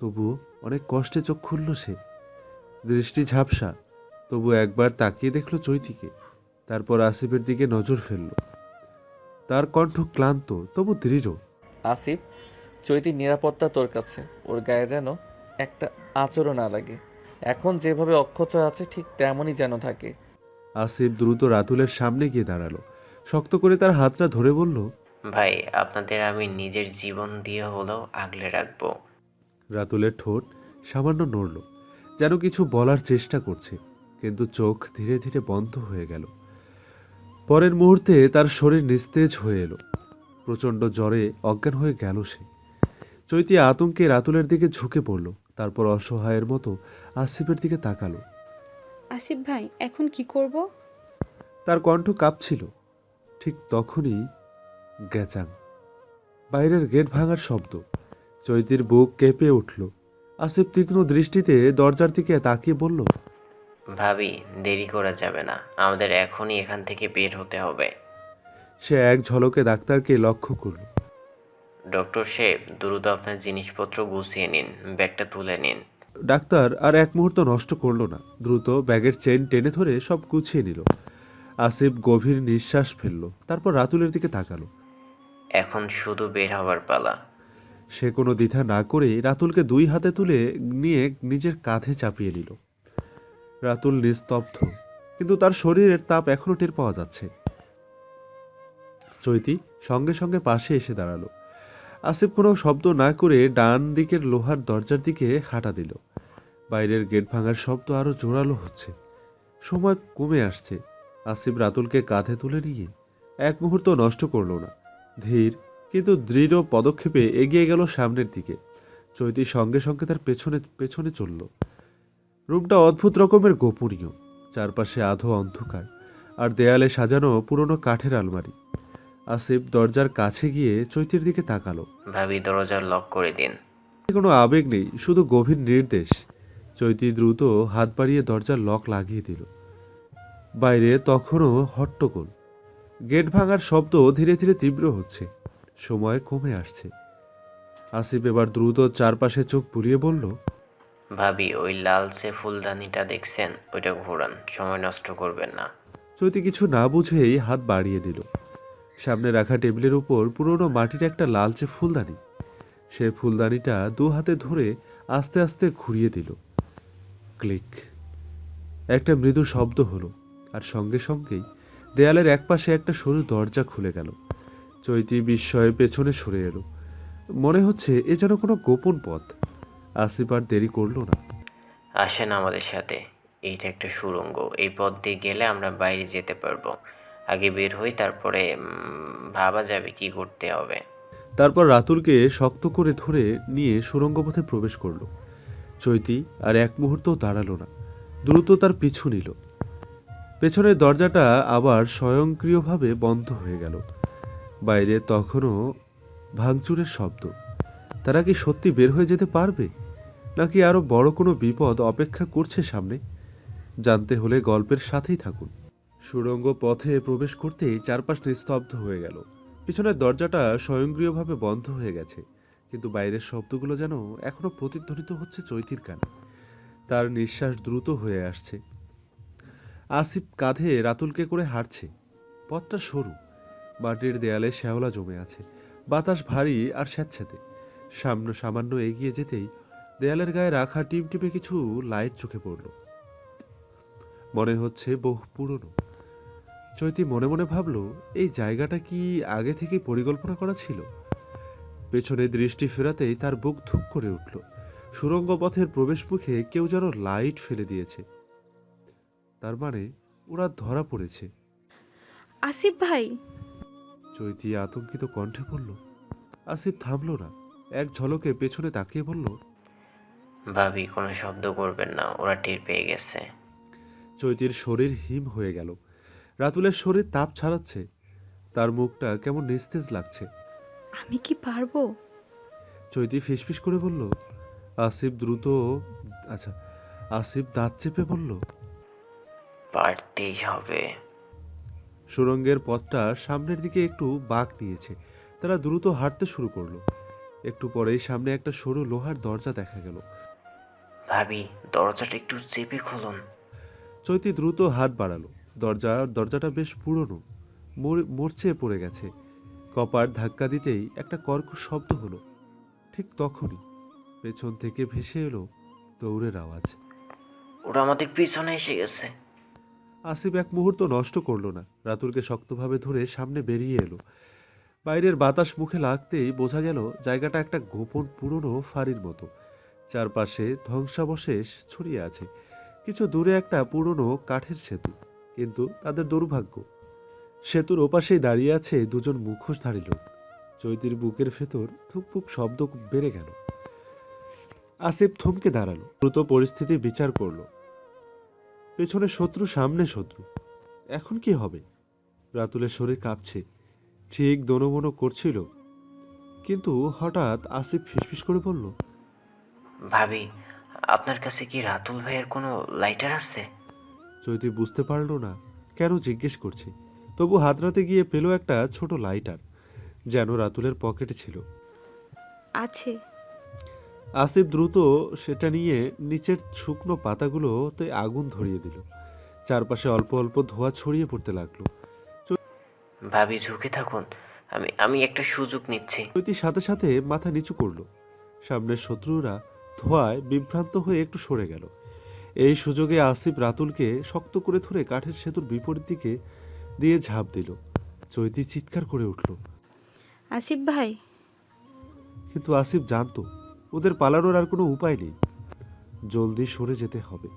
তবুও অনেক কষ্টে চোখ খুলল সে। দৃষ্টি ঝাপসা, তবু একবার তাকিয়ে দেখল চৈতিকে। তারপর আসিফের দিকে নজর ফেলল। তার কণ্ঠ ক্লান্ত তবু দৃঢ়। আসিফ, চৈতির নিরাপত্তা তোর কাছে। ওর গায়ে যেন একটা আঁচড়ও না লাগে। এখন যেভাবে অক্ষত আছে ঠিক তেমনই যেন থাকে। আসিফ দ্রুত রাতুলের সামনে গিয়ে দাঁড়ালো। শক্ত করে তার হাতটা ধরে বলল, ভাই, আপনাদের আমি নিজের জীবন দিয়ে হলেও আগলে রাখবো। রাতুলের ঠোঁট সামান্য নড়ল, যেন কিছু বলার চেষ্টা করছে, কিন্তু চোখ ধীরে ধীরে বন্ধ হয়ে গেল। পরের মুহূর্তে তার শরীর নিস্তেজ হয়ে এলো। প্রচণ্ড জ্বরে অজ্ঞান হয়ে গেল সে। চৈতি আতঙ্কে রাতুলের দিকে ঝুঁকে পড়ল। তারপর অসহায়ের মতো আসিফের দিকে তাকালো। আসিফ ভাই, এখন কি করব? তার কণ্ঠ কাঁপছিল। ঠিক তখনই গ্যাচাং, বাইরের গেট ভাঙার শব্দ। চৈতির বুক কেঁপে উঠল। আসিফ তীক্ষ্ণ দৃষ্টিতে দরজার দিকে তাকিয়ে বলল, ভাবি, দেরি করা যাবে না, আমাদের এখনই এখান থেকে বের হতে হবে। সে এক ঝলকে ডাক্তারকে লক্ষ্য করল। ডক্টর সাহেব, দ্রুত আপনার জিনিসপত্র গুছিয়ে নিন, ব্যাগটা তুলে নিন। ডাক্তার আর এক মুহূর্ত নষ্ট করল না। দ্রুত ব্যাগের চেন টেনে ধরে সব গুছিয়ে নিল। আসিফ গভীর নিঃশ্বাস ফেলল। তারপর রাতুলের দিকে তাকালো। এখন শুধু বের হবার পালা। সে কোনো দ্বিধা না করে রাতুলকে দুই হাতে তুলে নিয়ে নিজের কাঁধে চাপিয়ে নিল। রাতুল নিস্তব্ধ, কিন্তু তার শরীরের তাপ এখনো টের পাওয়া যাচ্ছে। চৈতি সঙ্গে সঙ্গে পাশে এসে দাঁড়ালো। আসিফ কোনো শব্দ না করে ডান দিকের লোহার দরজার দিকে হাঁটা দিল। বাইরের গেট ভাঙার শব্দ আরো জোরালো হচ্ছে। সময় কমে আসছে। আসিফ রাতুলকে কাঁধে তুলে নিয়ে এক মুহূর্ত নষ্ট করল না। ধীর কিন্তু দৃঢ় পদক্ষেপে এগিয়ে গেল সামনের দিকে। চৈতি সঙ্গে সঙ্গে তার পেছনে পেছনে চলল। রুমটা অদ্ভুত রকমের গোপনীয়। চারপাশে আধো অন্ধকার, আর দেয়ালে সাজানো পুরনো কাঠের আলমারি। আসিফ দরজার কাছে গিয়ে চৈতির দিকে তাকালো। ভাবি, দরজা লক করে দিন। কোনো আবেগ নেই, শুধু গভীর নির্দেশ। চৈতি দ্রুত হাত বাড়িয়ে দরজার লক লাগিয়ে দিল। বাইরে তখনও হট্টগোল। গেট ভাঙার শব্দ ধীরে ধীরে তীব্র হচ্ছে। সময় কমে আসছে। আসিফ এবার দ্রুত চারপাশে চোখ বুলিয়ে বলল, ভাবি, ওই লালচে ফুলদানিটা দেখছেন? ওইটা ঘোরান, সময় নষ্ট করবেন না। চৈতি কিছু না বুঝেই হাত বাড়িয়ে দিল। সামনে রাখা টেবিলের উপর পুরনো মাটির একটা লালচে ফুলদানি। সে ফুলদানিটা দু হাতে ধরে আস্তে আস্তে ঘুরিয়ে দিল। ক্লিক, একটা মৃদু শব্দ হলো, আর সঙ্গে সঙ্গেই দেয়ালের একপাশে একটা সরু দরজা খুলে গেল। চৈতি বিস্ময়ে পেছনে সরে এলো। মনে হচ্ছে এ যেন কোনো গোপন পথ। আসিফ আর দেরি করলো না। আসেন আমাদের সাথে। এইটা একটা সুড়ঙ্গ, এই পথ দিয়ে গেলে আমরা বাইরে যেতে পারবো। আগে বের হই, তারপরে ভাবা যাবে কি করতে হবে। তারপর রাতুলকে শক্ত করে ধরে নিয়ে সুড়ঙ্গ পথে প্রবেশ করলো। চৈতি আর এক মুহূর্তও দাঁড়ালো না, দ্রুত তার পিছু নিল। পেছনের দরজাটা আবার স্বয়ংক্রিয়ভাবে বন্ধ হয়ে গেল। বাইরে তখনও ভাঙচুরের শব্দ। তারা কি সত্যি বের হয়ে যেতে পারবে, নাকি আরো বড় কোনো বিপদ অপেক্ষা করছে সামনে? জানতে হলে গল্পের সাথেই থাকুন। সুড়ঙ্গ পথে প্রবেশ করতেই চারপাশ নিস্তব্ধ হয়ে গেল। পিছনের দরজাটা স্বয়ংক্রিয়ভাবে বন্ধ হয়ে গেছে, কিন্তু বাইরের শব্দগুলো যেন এখনো প্রতিধ্বনিত হচ্ছে চৈতির কানে। তার নিঃশ্বাস দ্রুত হয়ে আসছে। আসিফ কাঁধে রাতুলকে করে হাঁটছে। পথটা সরু, মাটির দেয়ালে শ্যাওলা জমে আছে, বাতাস ভারী আর স্যাঁতস্যাঁতে। সামান্য এগিয়ে যেতেই দেয়ালের গায়ে রাখা টিপটিপে কিছু লাইট চোখে পড়ল। মনে হচ্ছে বহু পুরনো। চৈতি মনে মনে ভাবল, এই জায়গাটা কি আগে থেকেই পরিকল্পনা করা ছিল? পেছনে দৃষ্টি ফেরাতেই তার বুক ধুক করে উঠল। সুড়ঙ্গ পথের প্রবেশ মুখে কেউ যেন লাইট ফেলে দিয়েছে। তার মানে ওরা ধরা পড়েছে। আসিফ ভাই! চৈতি আতঙ্কিত কণ্ঠে বলল। আসিফ থামল না, এক ঝলকে পেছনে তাকিয়ে বলল, ভাবি কোনো শব্দ করবেন না, ওরা টের পেয়ে গেছে। চৈতির শরীর হিম হয়ে গেল। রাতুলের শরীর তাপ ছাড়াচ্ছে, তার মুখটা কেমন নিস্তেজ লাগছে। আমি কি পারবো? চৈতি ফিসফিস করে বলল। আসিফ দ্রুত আচ্ছা আসিফ দাঁত চেপে বলল, পারতেই হবে। সুড়ঙ্গের পথটা সামনের দিকে একটু বাঁক নিয়েছে। তারা দ্রুত হাঁটতে শুরু করলো। একটু পরেই সামনে একটা সরু লোহার দরজা দেখা গেল। ভাবি দরজাটা একটু চেপে খুলুন। চৈতি দ্রুত হাত বাড়ালো। দরজাটা বেশ পুরনো, মরচে পড়ে গেছে। কপাট ধাক্কা দিতেই একটা কর্কশ শব্দ হলো। ঠিক তখনই পেছন থেকে ভেসে এলো দৌড়ের আওয়াজ। ওরা আমাদের পিছনে এসে গেছে। আসিফ এক মুহূর্ত নষ্ট করলো না, রাতুলকে শক্তভাবে ধরে সামনে বেরিয়ে এলো। বাইরের বাতাস মুখে লাগতেই বোঝা গেল জায়গাটা একটা গোপন পুরনো ফাঁড়ির মতো। চারপাশে ধ্বংসাবশেষ ছড়িয়ে আছে। কিছু দূরে একটা পুরনো কাঠের সেতু, কিন্তু তাদের দুর্ভাগ্য, সেতুর ওপাশেই দাঁড়িয়ে আছে দুজন মুখোশধারী লোক। চৈতির বুকের ভেতর থুকফুক শব্দ বেড়ে গেল। আসিফ থমকে দাঁড়ালো, দ্রুত পরিস্থিতির বিচার করলো। পেছনে শত্রু, সামনে শত্রু। এখন কি হবে? রাতুলের শরীর কাঁপছে, ঠিক দোনমনো করছিল। কিন্তু হঠাৎ আসিফ ফিসফিস করে বলল, ভাবি আপনার কাছে কি রাতুল ভাইয়ের কোনো লাইটার আছে? চৈতি বুঝতে পারলো না কেন জিজ্ঞেস করছে, তবু হাতড়াতে গিয়ে পেল একটা ছোট লাইটার, যেন রাতুলের পকেটে ছিল। আছে। আসিফ দ্রুত সেটা নিয়ে নিচের শুকনো পাতাগুলোতে আগুন ধরিয়ে দিল। চারপাশে অল্প অল্প ধোঁয়া ছড়িয়ে পড়তে লাগলো। ভাবি ঝুঁকে থাকুন, আমি আমি একটা সুযোগ নিচ্ছি। চৈতির সাথে সাথে মাথা নিচু করলো। সামনের শত্রুরা ধোঁয়ায় বিভ্রান্ত হয়ে একটু সরে গেল। এই সুযোগে আসিফ রাতুলকে শক্ত করে ধরে কাঠের সেতুর বিপরীত দিকে দিয়ে ঝাঁপ দিল। চৈতি চিৎকার করে উঠল, আসিফ ভাই! কিন্তু আসিফ জানতো ওদের পালানোর আর কোনো উপায় নেই। জলদি সরে যেতে হবে।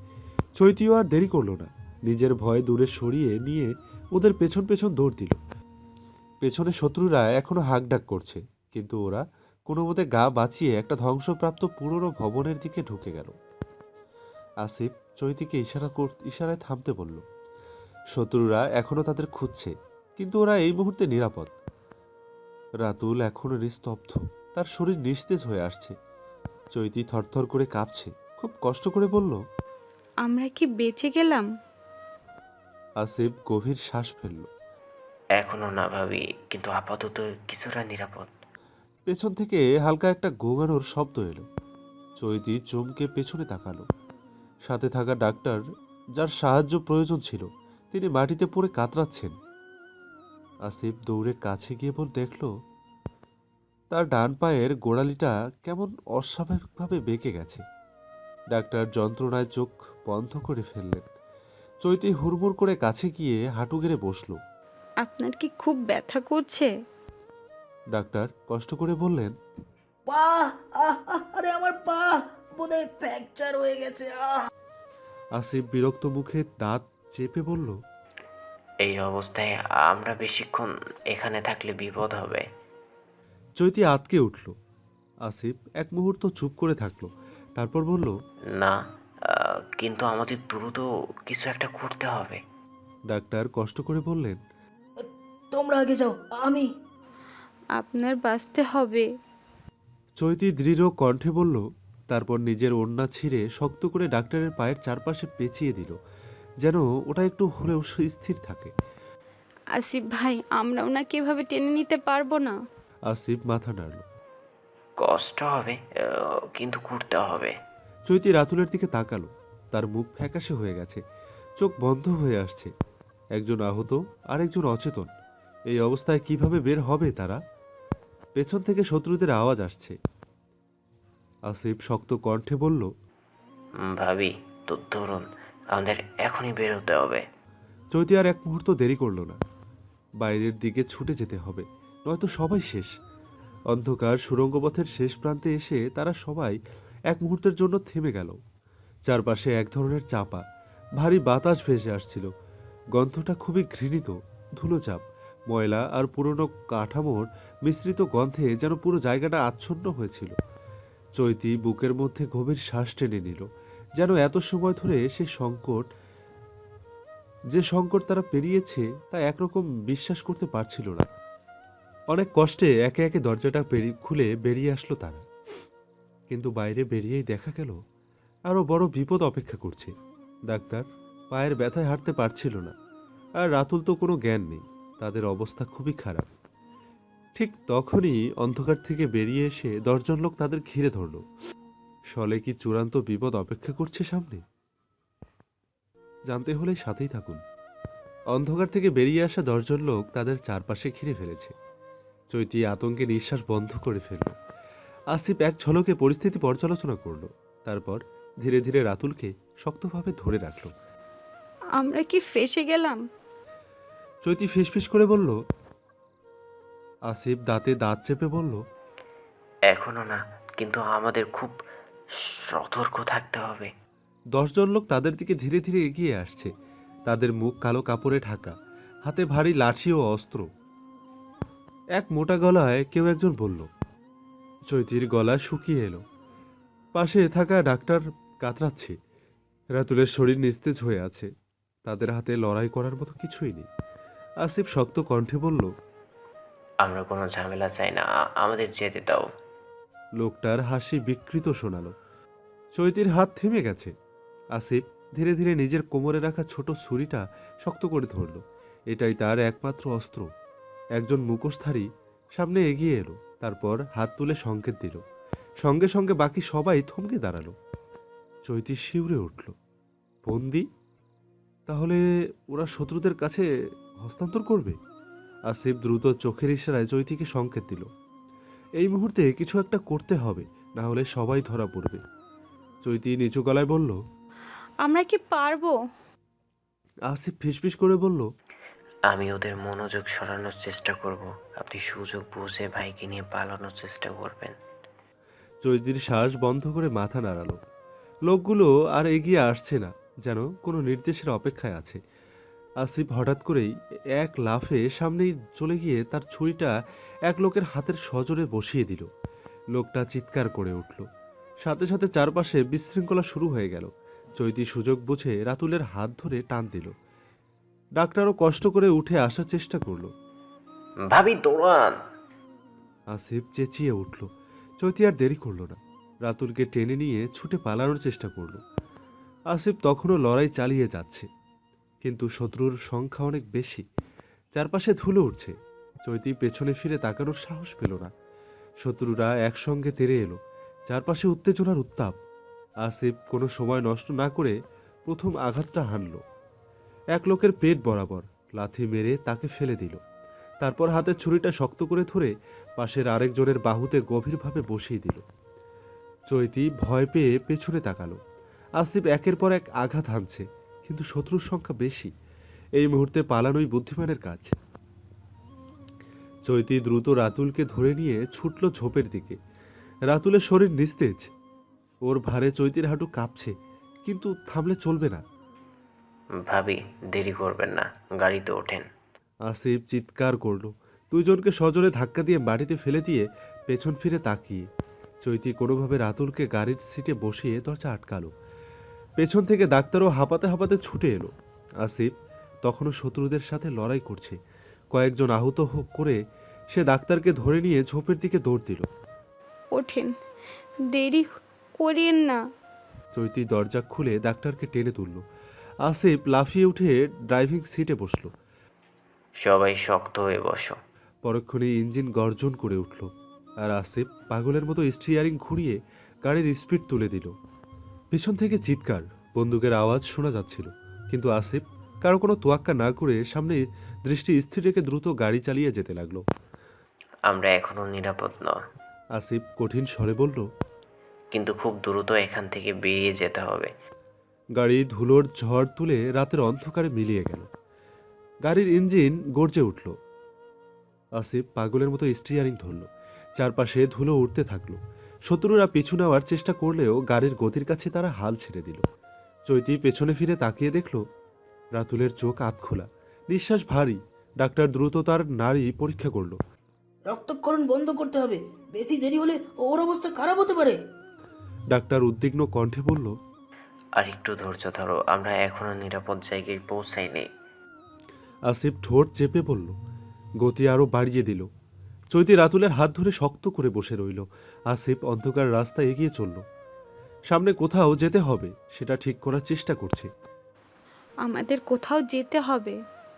চৈতিও আর দেরি করলো না, নিজের ভয় দূরে সরিয়ে নিয়ে ওদের পেছন পেছন দৌড় দিল। পেছনে শত্রুরা এখনো হাঁকডাক করছে, কিন্তু ওরা কোনো মতে গা বাঁচিয়ে একটা ধ্বংসপ্রাপ্ত পুরনো ভবনের দিকে ঢুকে গেল। আসিফ চৈতিকে ইশারায় থামতে বলল। শত্রুরা এখনো তাদের খুঁজছে, কিন্তু ওরা এই মুহূর্তে নিরাপদ। রাতুল এখনো নিস্তব্ধ, তার শরীর নিস্তেজ হয়ে আসছে। চৈতি থরথর করে কাঁপছে, খুব কষ্ট করে বলল, আমরা কি বেঁচে গেলাম? আসিফ গভীর শ্বাস ফেলল। এখনো না ভাবি, কিন্তু আপাতত কিছুটা নিরাপদ। পেছন থেকে হালকা একটা গোঙানোর শব্দ এলো। চৈতি চমকে পেছনে তাকালো। সাথে থাকা ডাক্তার, যার সাহায্য প্রয়োজন ছিল, তিনি মাটিতে পড়ে কাতরাচ্ছেন। আসিফ দৌড়ে কাছে গিয়ে দেখল তার ডান পায়ের গোড়ালিটা কেমন অস্বাভাবিকভাবে বেঁকে গেছে। ডাক্তার যন্ত্রণায় চোখ বন্ধ করে ফেললেন। চৈতি হুড়মুড় করে কাছে গিয়ে হাঁটু গেড়ে বসল। আপনার কি খুব ব্যথা করছে? ডাক্তার কষ্ট করে বললেন, পা! আরে আমার পা বোধহয় ফ্র্যাকচার হয়ে গেছে। আসিফ বিরক্ত মুখে দাঁত চেপে বলল, এই অবস্থায় আমরা বেশিক্ষণ এখানে থাকলে বিপদ হবে। চৈতি আঁতকে উঠল। আসিফ এক মুহূর্ত চুপ করে থাকলো, তারপর বলল, না, কিন্তু আমাদের দ্রুত কিছু একটা করতে হবে। ডাক্তার কষ্ট করে বললেন, তোমরা আগে যাও, আমি। আপনার বাঁচতে হবে। চৈতি দৃঢ় কণ্ঠে বলল, তারপর নিজের ওড়না ছিঁড়ে শক্ত করে ডাক্তারের পায়ের চারপাশে পেঁচিয়ে দিল, যেন ওটা একটু হলেও স্থির থাকে। আসিফ ভাই, আমরা ওনাকে এভাবে টেনে নিতে পারবো না। আসিফ মাথা নাড়ল। কষ্ট হবে, কিন্তু করতে হবে। চৈতি রাতুলের দিকে তাকালো। তার মুখ ফ্যাকাশে হয়ে গেছে, চোখ বন্ধ হয়ে আসছে। একজন আহত, আরেকজন অচেতন। এই অবস্থায় কিভাবে বের হবে তারা? পেছন থেকে শত্রুদের আওয়াজ আসছে। আসিফ শক্ত কণ্ঠে বলল, ভাবি, তো ধরুন, আমাদের এখনই বের হতে হবে। চৈতি আর এক মুহূর্ত দেরি করল না। বাইরের দিকে ছুটে যেতে হবে, নয়তো সবাই শেষ। অন্ধকার সুড়ঙ্গপথের শেষ প্রান্তে এসে তারা সবাই এক মুহূর্তের জন্য থেমে গেল। চারপাশে এক ধরনের চাপা, ভারী বাতাস ভেসে আসছিল। গন্ধটা খুবই ঘৃণিত, ধুলোচাপ, ময়লা আর পুরনো কাঠামোর মিশ্রিত গন্ধে যেন পুরো জায়গাটা আচ্ছন্ন হয়েছিল। চৈতি বুকের মধ্যে গভীর শ্বাস টেনে নিল, যেন এত সময় ধরে যে সংকট তারা পেরিয়েছে তা একরকম বিশ্বাস করতে পারছিল না। অনেক কষ্টে একে একে দরজাটা খুলে বেরিয়ে আসলো তারা। কিন্তু বাইরে বেরিয়েই দেখা গেল আরো বড় বিপদ অপেক্ষা করছে। ডাক্তার পায়ের ব্যথায় হাঁটতে পারছিল না, আর রাতুল তো কোনো জ্ঞান নেই। তাদের অবস্থা খুবই খারাপ। ঠিক তখনই অন্ধকার থেকে বেরিয়ে এসে 10 জন লোক তাদের ঘিরে ধরল। ফলে কি চূড়ান্ত বিপদ অপেক্ষা করছে সামনে? জানতে হলে সাথেই থাকুন। অন্ধকার থেকে বেরিয়ে আসা 10 জন লোক তাদের চারপাশে ঘিরে ফেলেছে। চৈতি আতঙ্কে নিঃশ্বাস বন্ধ করে ফেলল। আসিফ এক ঝলকে পরিস্থিতি পর্যালোচনা করল, তারপর ধীরে ধীরে রাতুলকে শক্তভাবে ধরে রাখল। আমরা কি ফেঁসে গেলাম? চৈতি ফিসফিস করে বলল। আসিফ দাঁতে দাঁত চেপে বলল, এখনো না, কিন্তু আমাদের খুব সতর্ক থাকতে হবে। 10 জন লোক তাদের দিকে ধীরে ধীরে এগিয়ে আসছে। তাদের মুখ কালো কাপড়ে ঢাকা, হাতে ভারী লাঠি ও অস্ত্র। এক মোটা গলায় কেউ একজন বলল। চৈতির গলা শুকিয়ে এলো। পাশে থাকা ডাক্তার কাতরাচ্ছে। রাতুলের শরীর নিস্তেজ হয়ে আছে। তাদের হাতে লড়াই করার মতো কিছুই নেই। আসিফ শক্ত কণ্ঠে বলল, আমরা কোনো ঝামেলা চাই না, আমাদের যেতে দাও। লোকটার হাসি বিকৃত শোনালো। চৈতির হাত থেমে গেছে। আসিফ ধীরে ধীরে নিজের কোমরে রাখা ছোট ছুরিটা শক্ত করে ধরল। এটাই তার একমাত্র অস্ত্র। একজন মুখোশধারী সামনে এগিয়ে এলো, তারপর হাত তুলে সংকেত দিল। সঙ্গে সঙ্গে বাকি সবাই থমকে দাঁড়ালো। চৈতি শিউরে উঠল। বন্দি? তাহলে ওরা শত্রুদের কাছে হস্তান্তর করবে? আসিফ দ্রুত চোখের ইশারায় চৈতিকে সংকেত দিল। এই মুহূর্তে কিছু একটা করতে হবে, না হলে সবাই ধরা পড়বে। চৈতি নিচু গলায় বলল। আমরা কি পারবো? আসিফ ফিসফিস করে বলল, আমি ওদের মনোযোগ সরানোর চেষ্টা করব, আপনি সুযোগ বুঝে ভাইকে নিয়ে পালানোর চেষ্টা করবেন। চৈতির শ্বাস বন্ধ করে মাথা নাড়ালো। লোকগুলো আর এগিয়ে আসছে না, যেন কোনো নির্দেশের অপেক্ষায় আছে। আসিফ হঠাৎ করেই এক লাফে সামনেই চলে গিয়ে তার ছুরিটা এক লোকের হাতের সজোরে বসিয়ে দিল। লোকটা চিৎকার করে উঠল। সাথে সাথে চারপাশে বিশৃঙ্খলা শুরু হয়ে গেল। চৈতি সুযোগ বুঝে রাতুলের হাত ধরে টান দিল। ডাক্তারও কষ্ট করে উঠে আসার চেষ্টা করলো। ভাবি, দৌড়ান। আসিফ চেঁচিয়ে উঠল। চৈতি আর দেরি করলো না, রাতুলকে টেনে নিয়ে ছুটে পালানোর চেষ্টা করলো। আসিফ তখনও লড়াই চালিয়ে যাচ্ছে, কিন্তু শত্রুর সংখ্যা অনেক বেশি। চারপাশে ধুলো উঠছে। চৈতি পেছনে ফিরে তাকানোর সাহস পেল না। শত্রুরা একসঙ্গে তেড়ে এলো। চারপাশে উত্তেজনার উত্তাপ। আসিফ কোনো সময় নষ্ট না করে প্রথম আঘাতটা হানল। এক লোকের পেট বরাবর লাথি মেরে তাকে ফেলে দিল। তারপর হাতের ছুরিটা শক্ত করে ধরে পাশের আরেকজনের বাহুতে গভীরভাবে বসিয়ে দিল। চৈতি ভয় পেয়ে পেছনে তাকালো। আসিফ একের পর এক আঘাত হানছে, কিন্তু শত্রুর সংখ্যা বেশি। এই মুহূর্তে পালানোই বুদ্ধিমানের কাজ। চৈতি দ্রুত রাতুলকে ধরে নিয়ে ছুটল ঝোপের দিকে। রাতুলের শরীর নিস্তেজ। ওর ভারে চৈতির হাঁটু কাঁপছে, কিন্তু থামলে চলবে না। ভাবি, দেরি করবেন না, গাড়িতে ওঠেন। আসিফ চিৎকার করলো। দুইজনকে সজোরে ধাক্কা দিয়ে বাড়িতে ফেলে দিয়ে পেছন ফিরে তাকিয়ে চৈতি কোনোভাবে রাতুলকে গাড়ির সিটে বসিয়ে দরজা আটকালো। পেছন থেকে ডাক্তারও হাঁপাতে হাঁপাতে ছুটে এলো। আসিফ তখনও শত্রুদের সাথে লড়াই করছে। কয়েকজন আহত করে সে ডাক্তারকে ধরে নিয়ে ঝোপের দিকে দৌড় দিল। ওঠেন, দেরি করিয়েন না। চৈতি দরজা খুলে ডাক্তারকে টেনে তুলল। আসিফ লাফিয়ে উঠে ড্রাইভিং সিটে বসলো। সবাই শক্ত হয়ে বসো। পরক্ষণে ইঞ্জিন গর্জন করে উঠল, আর আসিফ পাগলের মতো স্টিয়ারিং ঘুরিয়ে গাড়ির স্পিড তুলে দিল। পিছন থেকে চিৎকার, বন্দুকের আওয়াজ শোনা যাচ্ছিল, কিন্তু আসিফ কারো কোনো তোয়াক্কা না করে সামনে দৃষ্টি স্থির রেখে দ্রুত গাড়ি চালিয়ে যেতে লাগলো। আমরা এখনও নিরাপদ নয়, আসিফ কঠিন স্বরে বলল। কিন্তু খুব দ্রুত এখান থেকে বেরিয়ে যেতে হবে। গাড়ি ধুলোর ঝড় তুলে রাতের অন্ধকারে মিলিয়ে গেল। গাড়ির ইঞ্জিন গর্জে উঠল। আসিফ পাগলের মতো স্টিয়ারিং ধরল। চারপাশে ধুলো উঠতে থাকলো। শত্রুরা পিছু নেওয়ার চেষ্টা করলেও গাড়ির গতির কাছে তারা হাল ছেড়ে দিল। চৈতি পেছনে ফিরে তাকিয়ে দেখল রাতুলের চোখ আধখোলা, নিঃশ্বাস ভারী। ডাক্তার দ্রুত তার নাড়ি পরীক্ষা করলো। রক্তক্ষরণ বন্ধ করতে হবে, বেশি দেরি হলে ওর অবস্থা খারাপ হতে পারে। ডাক্তার উদ্বিগ্ন কণ্ঠে বলল। আর একটু ধৈর্য ধরো, আমরা এখনও নিরাপদ জায়গায় পৌঁছাইনি। আসিফ ঠোঁট চেপে বলল। গতি আরো বাড়িয়ে দিল। চৈতি রাতুলের হাত ধরে শক্ত করে বসে রইল। আসিফ অন্ধকার রাস্তা এগিয়ে চলল। সামনে কোথাও যেতে হবে সেটা ঠিক করার চেষ্টা করছে। আমাদের কোথাও যেতে হবে।